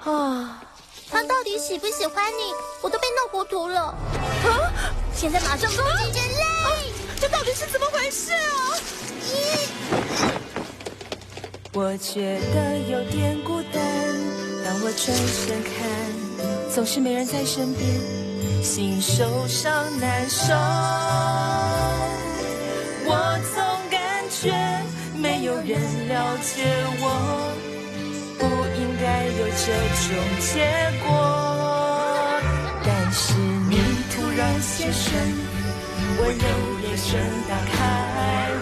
啊，他到底喜不喜欢你，我都被弄糊涂了。啊！现在马上给我挤着泪！这到底是怎么回事啊？我觉得有点孤单，当我转身看，总是没人在身边，心受伤难受。我总感觉没有人了解我，不应该有这种结果。但是你突然现身，温柔眼神打开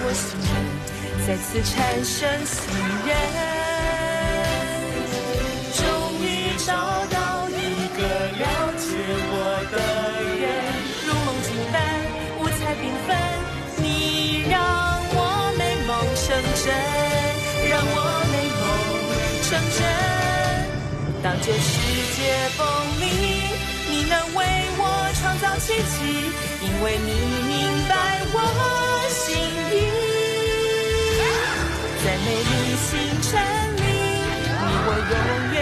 我心门，再次产生信任，终于找到一个了解我的人，如梦境般五彩缤纷，你让我美梦成真，让我美梦成真。当这世界崩离，你能为我创造奇迹，因为你明白我心意。在美丽星辰里，你我永远